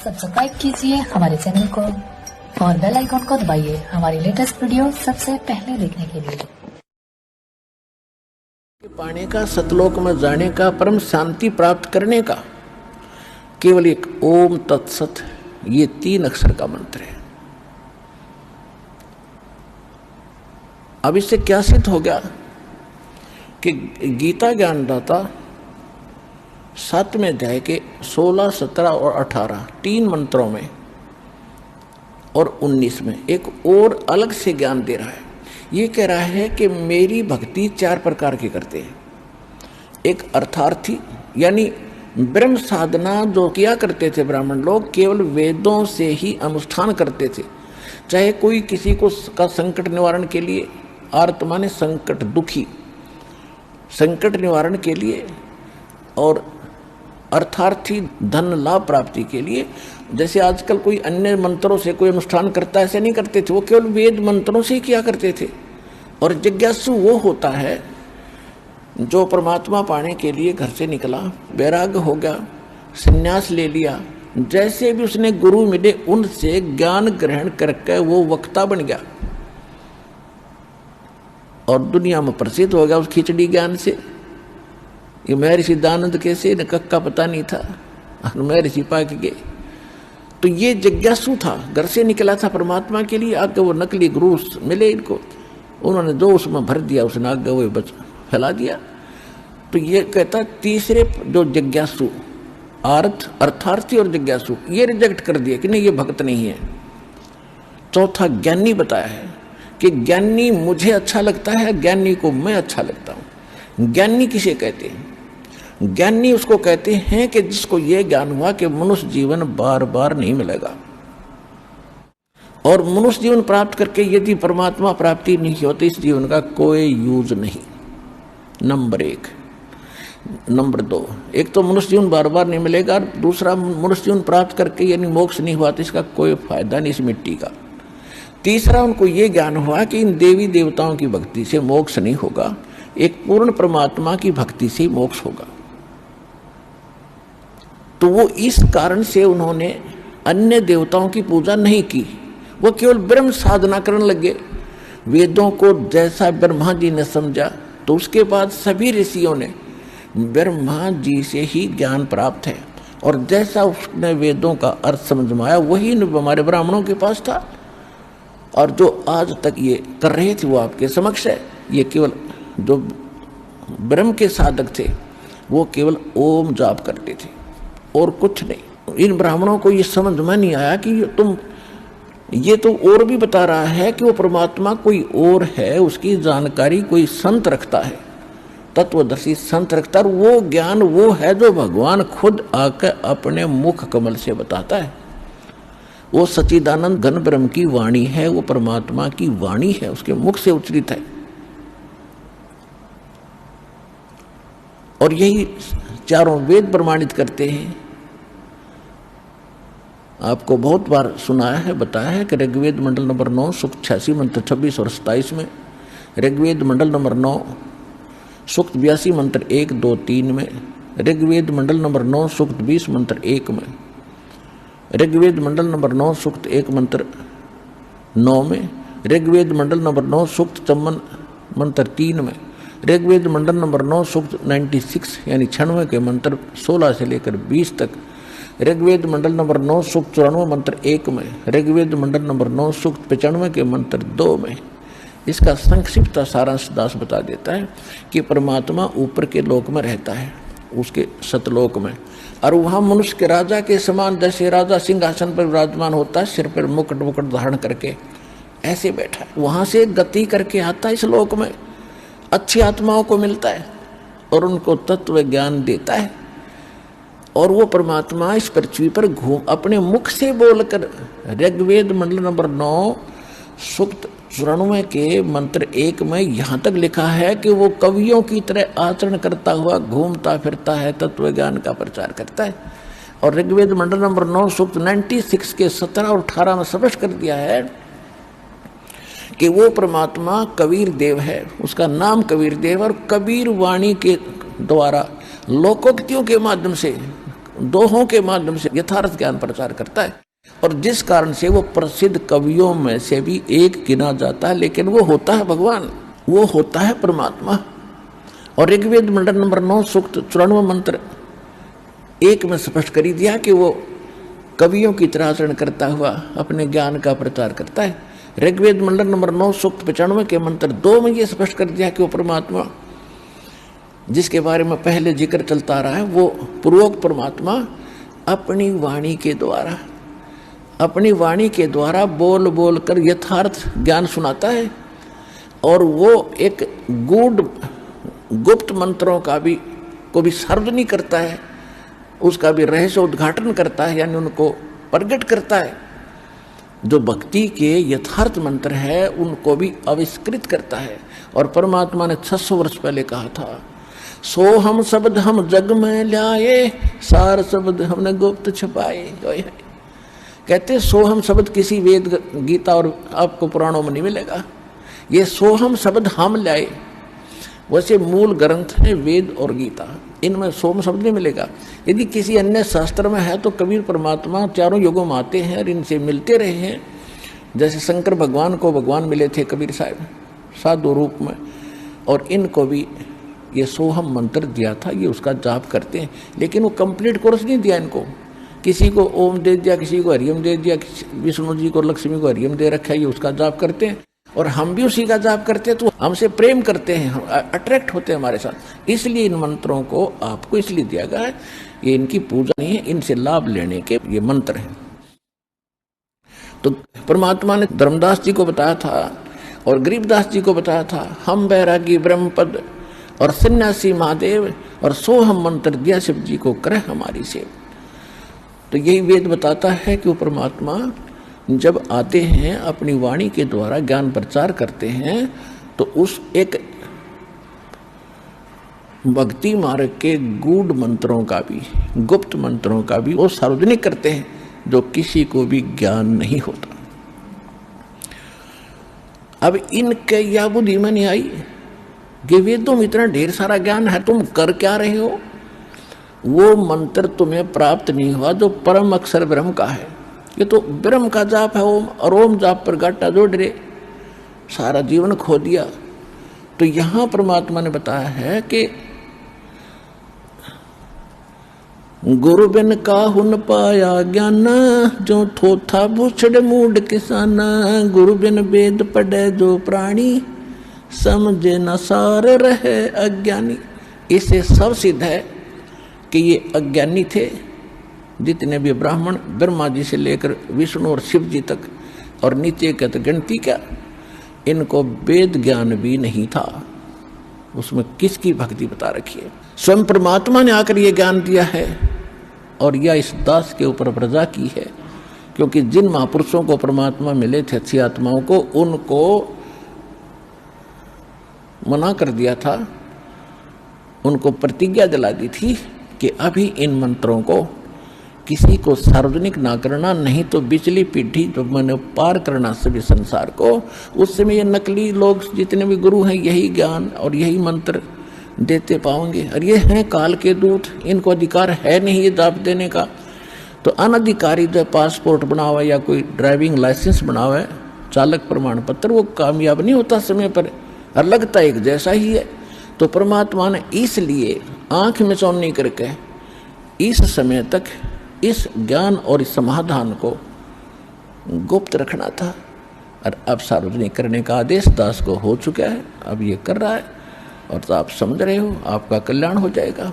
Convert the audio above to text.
Subscribe कीजिए हमारे channel को और बेल आइकॉन को दबाइए हमारी लेटेस्ट वीडियो सबसे पहले देखने के लिए। पाने का, सतलोक में जाने का, परम शांति प्राप्त करने का केवल एक ओम तत्सत, ये 3 अक्षर का मंत्र है। अब इससे क्या सिद्ध हो गया कि गीता ज्ञानदाता 7वें अध्याय के 16, 17 और 18 3 मंत्रों में और 19 में एक और अलग से ज्ञान दे रहा है। ये कह रहा है कि मेरी भक्ति 4 प्रकार की करते हैं। एक अर्थार्थी, यानी ब्रह्म साधना जो किया करते थे ब्राह्मण लोग, केवल वेदों से ही अनुष्ठान करते थे। चाहे कोई किसी को का संकट निवारण के लिए, आर्त माने संकट, दुखी, संकट निवारण के लिए, और अर्थार्थी धन लाभ प्राप्ति के लिए। जैसे आजकल कोई अन्य मंत्रों से कोई अनुष्ठान करता है, ऐसे नहीं करते थे, वो केवल वेद मंत्रों से ही किया करते थे। और जिज्ञासु वो होता है जो परमात्मा पाने के लिए घर से निकला, वैराग्य हो गया, संन्यास ले लिया, जैसे भी उसने गुरु मिले उनसे ज्ञान ग्रहण करके वो वक्ता बन गया और दुनिया में प्रसिद्ध हो गया उस खिचड़ी ज्ञान से। ये महर्षि दानंद कैसे न कक्का पता नहीं था, महर्षि पाक गए। तो ये जिज्ञासु था, घर से निकला था परमात्मा के लिए, आगे वो नकली गुरु मिले इनको, उन्होंने जो उसमें भर दिया उसने आगे वो बच फैला दिया। तो ये कहता तीसरे जो जिज्ञासु, अर्थार्थी और जिज्ञासु, ये रिजेक्ट कर दिया कि नहीं ये भक्त नहीं है। चौथा ज्ञानी बताया है कि ज्ञानी मुझे अच्छा लगता है, ज्ञानी को मैं अच्छा लगता हूँ। ज्ञानी किसे कहते हैं? ज्ञानी उसको कहते हैं कि जिसको ये ज्ञान हुआ कि मनुष्य जीवन बार बार नहीं मिलेगा, और मनुष्य जीवन प्राप्त करके यदि परमात्मा प्राप्ति नहीं होती इस जीवन का कोई यूज नहीं। नंबर 1। नंबर 2, एक तो मनुष्य जीवन बार बार नहीं मिलेगा, और दूसरा मनुष्य जीवन प्राप्त करके यानी मोक्ष नहीं हुआ तो इसका कोई फायदा नहीं इस मिट्टी का। तीसरा, उनको ये ज्ञान हुआ कि इन देवी देवताओं की भक्ति से मोक्ष नहीं होगा, एक पूर्ण परमात्मा की भक्ति से मोक्ष होगा। तो वो इस कारण से उन्होंने अन्य देवताओं की पूजा नहीं की, वो केवल ब्रह्म साधना करने लगे। वेदों को जैसा ब्रह्मा जी ने समझा, तो उसके बाद सभी ऋषियों ने ब्रह्मा जी से ही ज्ञान प्राप्त है, और जैसा उसने वेदों का अर्थ समझ में आया वही हमारे ब्राह्मणों के पास था। और जो आज तक ये कर रहे थे वो आपके समक्ष है। ये केवल जो ब्रह्म के साधक थे वो केवल ओम जाप करते थे और कुछ नहीं। इन ब्राह्मणों को ये समझ में नहीं आया कि ये तो और भी बता रहा है कि वो परमात्मा कोई और है, उसकी जानकारी कोई संत रखता है, तत्वदर्शी संत रखता है, और वो ज्ञान वो है जो भगवान खुद आकर अपने मुख कमल से बताता है। वो सच्चिदानंद घन ब्रह्म की वाणी है, वो परमात्मा की वाणी है, उसके मुख से उच्चरित है। और यही चारों वेद प्रमाणित करते हैं। आपको बहुत बार सुनाया है, बताया है कि ऋग्वेद मंडल नंबर 9 सूक्त 86 मंत्र 26 और 27 में, ऋग्वेद मंडल नंबर 9 सूक्त 82 मंत्र 1, 2, 3 में, ऋग्वेद मंडल नंबर 9 सूक्त 20 मंत्र 1 में, ऋग्वेद मंडल नंबर 9 सूक्त 1 मंत्र 9 में, ऋग्वेद मंडल नंबर 9 सूक्त 54 मंत्र 3 में, ऋग्वेद मंडल नंबर 9 सूक्त 96 यानी 96 के मंत्र 16 से लेकर 20 तक, ऋग्वेद मंडल नंबर 9 सूक्त 94 मंत्र 1 में, ऋग्वेद मंडल नंबर 9 सूक्त 95 के मंत्र 2 में। इसका संक्षिप्त सारांश दास बता देता है कि परमात्मा ऊपर के लोक में रहता है, उसके सतलोक में, और वहाँ मनुष्य के राजा के समान, जैसे राजा सिंहासन पर विराजमान होता है, सिर पर मुकुट धारण करके ऐसे बैठा है, वहाँ से गति करके आता है इस लोक में, अच्छी आत्माओं को मिलता है और उनको तत्व ज्ञान देता है। और वो परमात्मा इस पृथ्वी पर घूम अपने मुख से बोलकर, ऋग्वेद मंडल नंबर 9 सूक्त 94 के मंत्र 1 में यहाँ तक लिखा है कि वो कवियों की तरह आचरण करता हुआ घूमता फिरता है, तत्व ज्ञान का प्रचार करता है। और ऋग्वेद मंडल नंबर 9 सूक्त 96 के 17 और 18 में स्पष्ट कर दिया है कि वो परमात्मा कबीर देव है, उसका नाम कबीर देव, और कबीर वाणी के द्वारा लोकोक्तियों के माध्यम से दोहों के माध्यम से यथार्थ ज्ञान प्रचार करता है, और जिस कारण से वो प्रसिद्ध कवियों में से भी एक गिना जाता है। लेकिन वो होता है भगवान, वो होता है परमात्मा। और ऋग्वेद मंडल नंबर 9 सूक्त 94 मंत्र 1 में स्पष्ट कर दिया कि वो कवियों की तरह आचरण करता हुआ अपने ज्ञान का प्रचार करता है। ऋग्वेद मंडल नंबर 9 सूक्त 95 के मंत्र 2 में ये स्पष्ट कर दिया कि वो परमात्मा जिसके बारे में पहले जिक्र चलता रहा है, वो पूर्वोक्त परमात्मा अपनी वाणी के द्वारा बोल बोल कर यथार्थ ज्ञान सुनाता है। और वो एक गुप्त मंत्रों का भी को भी सार्वजनिक करता है, उसका भी रहस्य उद्घाटन करता है, यानी उनको प्रकट करता है। जो भक्ति के यथार्थ मंत्र है उनको भी आविष्कृत करता है। और परमात्मा ने 600 वर्ष पहले कहा था, सो हम शब्द हम जग में लाए, सार शब्द हमने गुप्त छुपाए। कहते सोहम शब्द किसी वेद गीता और आपको पुराणों में नहीं मिलेगा। ये सोहम शब्द हम लाए, वैसे मूल ग्रंथ है वेद और गीता, इनमें सोम शब्द नहीं मिलेगा। यदि किसी अन्य शास्त्र में है तो कबीर परमात्मा चारों युगों में आते हैं और इनसे मिलते रहे हैं। जैसे शंकर भगवान को भगवान मिले थे कबीर साहब साधु रूप में, और इनको भी ये सोहम मंत्र दिया था, ये उसका जाप करते हैं। लेकिन वो कंप्लीट कोर्स नहीं दिया इनको, किसी को ओम दे दिया, किसी को हरियम दे दिया, विष्णु जी को लक्ष्मी को हरियम दे रखा है, ये उसका जाप करते हैं। और हम भी उसी का जाप करते हैं, तो हमसे प्रेम करते हैं, हम अट्रैक्ट होते हैं हमारे साथ। इसलिए इन मंत्रों को आपको इसलिए दिया गया है, ये इनकी पूजा नहीं है, इनसे लाभ लेने के ये मंत्र हैं। तो परमात्मा ने धर्मदास जी को बताया था और गरीबदास जी को बताया था, हम बैरागी ब्रह्मपद और सन्यासी महादेव और सोहम मंत्र दिया शिव जी को करे हमारी सेव। तो यही वेद बताता है कि वो परमात्मा जब आते हैं अपनी वाणी के द्वारा ज्ञान प्रचार करते हैं, तो उस एक भक्ति मार्ग के गूढ़ मंत्रों का भी, गुप्त मंत्रों का भी वो सार्वजनिक करते हैं, जो किसी को भी ज्ञान नहीं होता। अब इनके या बुद्धि में नहीं आई कि वेदों में इतना ढेर सारा ज्ञान है, तुम कर क्या रहे हो? वो मंत्र तुम्हें प्राप्त नहीं हुआ जो परम अक्षर ब्रह्म का है। ये तो ब्रह्म का जाप है ओम, और ओम जाप पर गाटा जोड़ रहे, सारा जीवन खो दिया। तो यहां परमात्मा ने बताया है कि गुरु बिन काहुन पाया ज्ञान, जो थोथा भूछड़ मूड किसाना। गुरु बिन वेद पढ़े जो प्राणी, समझे न सार रहे अज्ञानी। इससे सब सिद्ध है कि ये अज्ञानी थे, जितने भी ब्राह्मण, ब्रह्मा जी से लेकर विष्णु और शिव जी तक, और नीचे का तो गिनती क्या, इनको वेद ज्ञान भी नहीं था। उसमें किसकी भक्ति बता रखी है? स्वयं परमात्मा ने आकर ये ज्ञान दिया है, और यह इस दास के ऊपर प्रजा की है। क्योंकि जिन महापुरुषों को परमात्मा मिले थे, अच्छी आत्माओं को, उनको मना कर दिया था, उनको प्रतिज्ञा दिला दी थी कि अभी इन मंत्रों को किसी को सार्वजनिक ना करना, नहीं तो बिचली पीढ़ी जो मैंने पार करना सभी संसार को। उस समय ये नकली लोग जितने भी गुरु हैं यही ज्ञान और यही मंत्र देते पाओगे, और ये हैं काल के दूत, इनको अधिकार है नहीं ये जाप देने का। तो अनधिकारी जो पासपोर्ट बना हुआ या कोई ड्राइविंग लाइसेंस बना हुआ है, चालक प्रमाण पत्र, वो कामयाब नहीं होता समय पर, और लगता एक जैसा ही है। तो परमात्मा ने इसलिए आंख में चौनी करके इस समय तक इस ज्ञान और इस समाधान को गुप्त रखना था, और अब सार्वजनिक करने का आदेश दास को हो चुका है। अब ये कर रहा है, और तो आप समझ रहे हो, आपका कल्याण हो जाएगा।